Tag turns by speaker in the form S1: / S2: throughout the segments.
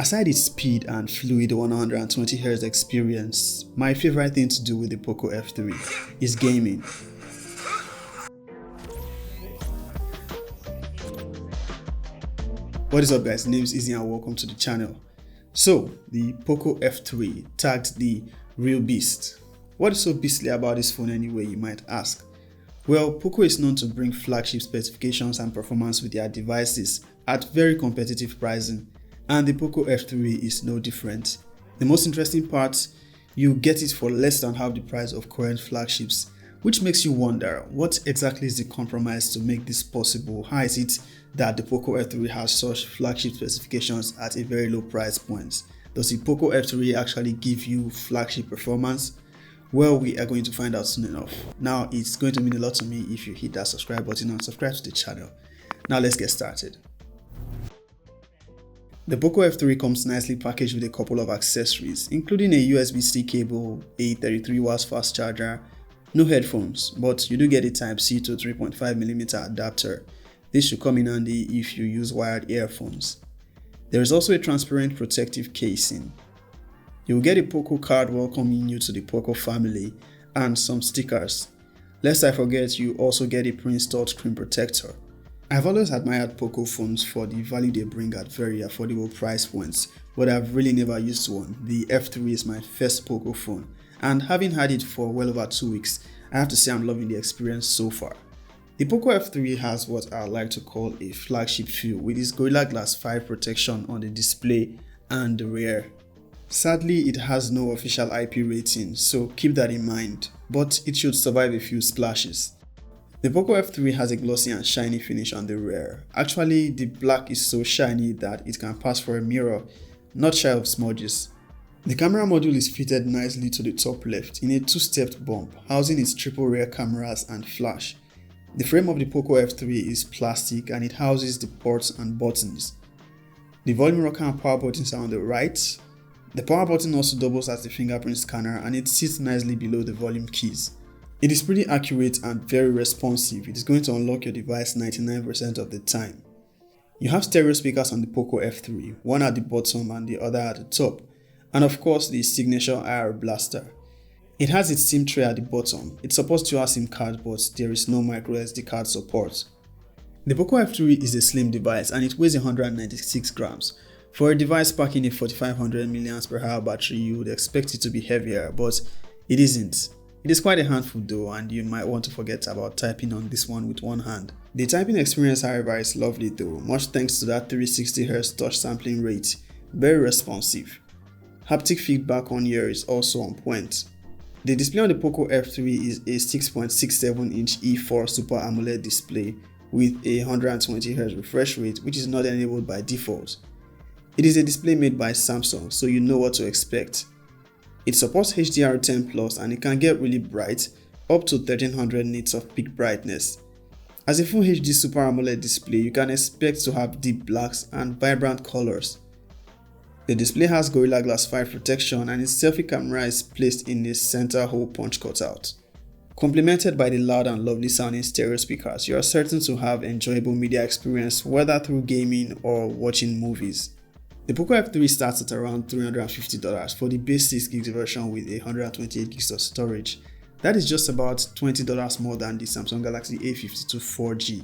S1: Aside its speed and fluid 120Hz experience, my favorite thing to do with the POCO F3 is gaming. What is up guys, my name is Izzy and welcome to the channel. So, the POCO F3 tagged the real beast. What is so beastly about this phone anyway, you might ask? Well, POCO is known to bring flagship specifications and performance with their devices at very competitive pricing, and the POCO F3 is no different. The most interesting part, you get it for less than half the price of current flagships, which makes you wonder, what exactly is the compromise to make this possible? How is it that the POCO F3 has such flagship specifications at a very low price point? Does the POCO F3 actually give you flagship performance? Well, we are going to find out soon enough. Now, it's going to mean a lot to me if you hit that subscribe button and subscribe to the channel. Now, let's get started. The POCO F3 comes nicely packaged with a couple of accessories, including a USB-C cable, a 33W fast charger, no headphones, but you do get a Type-C to 3.5mm adapter. This should come in handy if you use wired earphones. There is also a transparent protective casing. You will get a POCO card welcoming you to the POCO family and some stickers. Lest I forget, you also get a pre-installed screen protector. I've always admired POCO phones for the value they bring at very affordable price points, but I've really never used one. The F3 is my first POCO phone, and having had it for well over 2 weeks, I have to say I'm loving the experience so far. The POCO F3 has what I like to call a flagship feel with its Gorilla Glass 5 protection on the display and the rear. Sadly, it has no official IP rating, so keep that in mind, but it should survive a few splashes. The POCO F3 has a glossy and shiny finish on the rear. Actually, the black is so shiny that it can pass for a mirror, not shy of smudges. The camera module is fitted nicely to the top left in a two-stepped bump, housing its triple rear cameras and flash. The frame of the POCO F3 is plastic and it houses the ports and buttons. The volume rocker and power buttons are on the right. The power button also doubles as the fingerprint scanner and it sits nicely below the volume keys. It is pretty accurate and very responsive. It is going to unlock your device 99% of the time. You have stereo speakers on the POCO F3, one at the bottom and the other at the top, and of course the signature IR blaster. It has its SIM tray at the bottom. It supports dual SIM cards, but there is no micro SD card support. The POCO F3 is a slim device and it weighs 196 grams. For a device packing a 4500 mAh battery, you would expect it to be heavier, but it isn't. It is quite a handful though, and you might want to forget about typing on this one with one hand. The typing experience, however, is lovely though, much thanks to that 360Hz touch sampling rate, very responsive. Haptic feedback on ear is also on point. The display on the POCO F3 is a 6.67-inch E4 Super AMOLED display with a 120Hz refresh rate, which is not enabled by default. It is a display made by Samsung, so you know what to expect. It supports HDR10+ and it can get really bright, up to 1300 nits of peak brightness. As a full HD Super AMOLED display, you can expect to have deep blacks and vibrant colors. The display has Gorilla Glass 5 protection and its selfie camera is placed in a center hole punch cutout. Complemented by the loud and lovely sounding stereo speakers, you are certain to have enjoyable media experience whether through gaming or watching movies. The POCO F3 starts at around $350 for the base 6GB version with 128GB of storage. That is just about $20 more than the Samsung Galaxy A52 4G.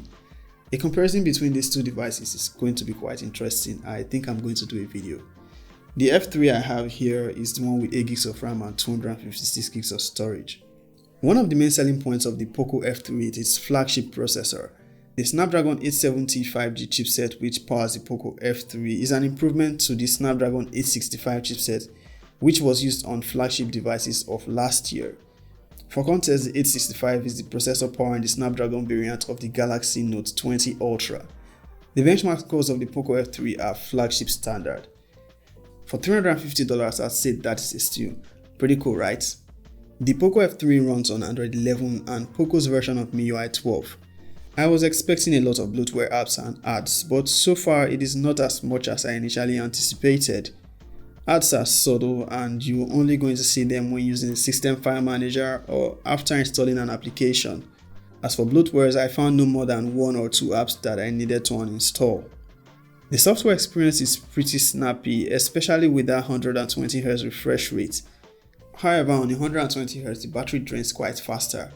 S1: A comparison between these two devices is going to be quite interesting. I think I'm going to do a video. The F3 I have here is the one with 8GB of RAM and 256GB of storage. One of the main selling points of the POCO F3 is its flagship processor. The Snapdragon 870 5G chipset, which powers the POCO F3, is an improvement to the Snapdragon 865 chipset, which was used on flagship devices of last year. For context, the 865 is the processor powering the Snapdragon variant of the Galaxy Note 20 Ultra. The benchmark scores of the POCO F3 are flagship standard. For $350, I'd say that is a steal. Pretty cool, right? The POCO F3 runs on Android 11 and POCO's version of MIUI 12. I was expecting a lot of Bloatware Apps and Ads, but so far it is not as much as I initially anticipated. Ads are subtle and you're only going to see them when using the System File Manager or after installing an application. As for bloatwares, I found no more than 1 or 2 apps that I needed to uninstall. The software experience is pretty snappy, especially with that 120Hz refresh rate. However, on the 120Hz, the battery drains quite faster.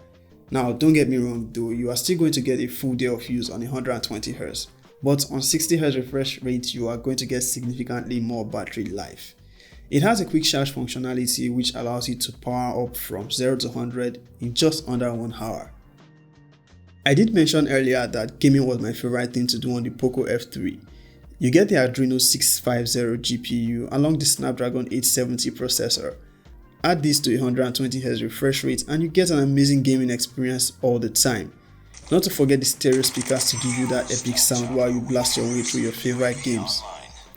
S1: Now, don't get me wrong though, you are still going to get a full day of use on the 120Hz, but on 60Hz refresh rate, you are going to get significantly more battery life. It has a quick charge functionality which allows you to power up from 0 to 100 in just under 1 hour. I did mention earlier that gaming was my favorite thing to do on the POCO F3. You get the Adreno 650 GPU along the Snapdragon 870 processor. Add this to a 120Hz refresh rate and you get an amazing gaming experience all the time. Not to forget the stereo speakers to give you that epic sound while you blast your way through your favorite games.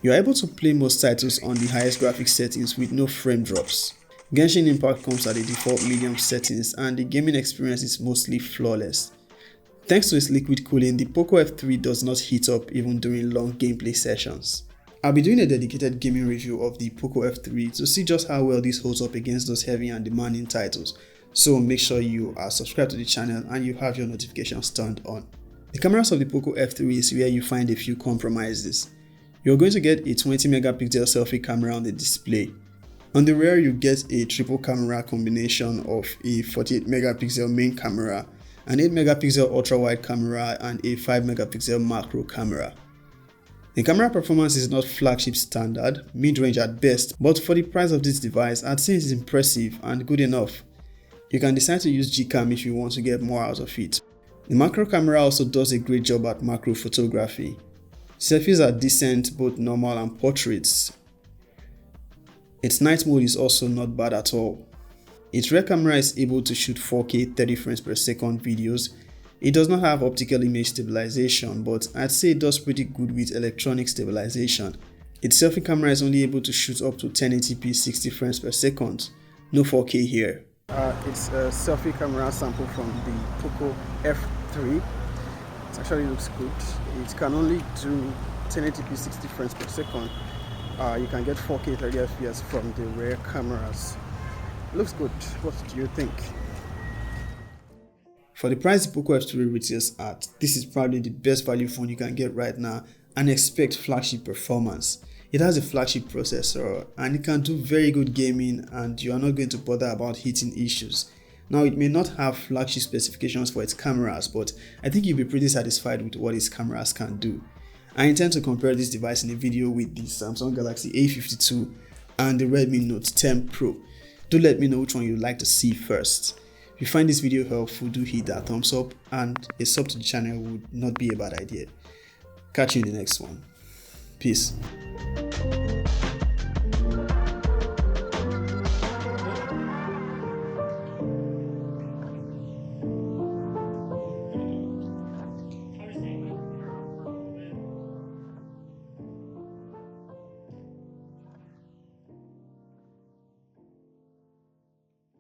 S1: You are able to play most titles on the highest graphics settings with no frame drops. Genshin Impact comes at the default medium settings and the gaming experience is mostly flawless. Thanks to its liquid cooling, the POCO F3 does not heat up even during long gameplay sessions. I'll be doing a dedicated gaming review of the POCO F3 to see just how well this holds up against those heavy and demanding titles, so make sure you are subscribed to the channel and you have your notifications turned on. The cameras of the POCO F3 is where you find a few compromises. You're going to get a 20MP selfie camera on the display. On the rear, you get a triple camera combination of a 48MP main camera, an 8MP ultra-wide camera and a 5MP macro camera. The camera performance is not flagship standard, mid-range at best, but for the price of this device, I'd say it's impressive and good enough. You can decide to use Gcam if you want to get more out of it. The macro camera also does a great job at macro photography. Selfies are decent, both normal and portraits. Its night mode is also not bad at all. Its rear camera is able to shoot 4K 30 frames per second videos. It does not have optical image stabilization, but I'd say it does pretty good with electronic stabilization. Its selfie camera is only able to shoot up to 1080p 60 frames per second. No 4K here. It's a selfie camera sample from the POCO F3. It actually looks good. It can only do 1080p 60 frames per second. You can get 4K 30 FPS from the rear cameras. Looks good. What do you think? For the price the POCO F3 retails at, this is probably the best value phone you can get right now and expect flagship performance. It has a flagship processor and it can do very good gaming and you are not going to bother about heating issues. Now it may not have flagship specifications for its cameras, but I think you'll be pretty satisfied with what its cameras can do. I intend to compare this device in a video with the Samsung Galaxy A52 and the Redmi Note 10 Pro. Do let me know which one you'd like to see first. If you find this video helpful, do hit that thumbs up and a sub to the channel would not be a bad idea. Catch you in the next one. Peace.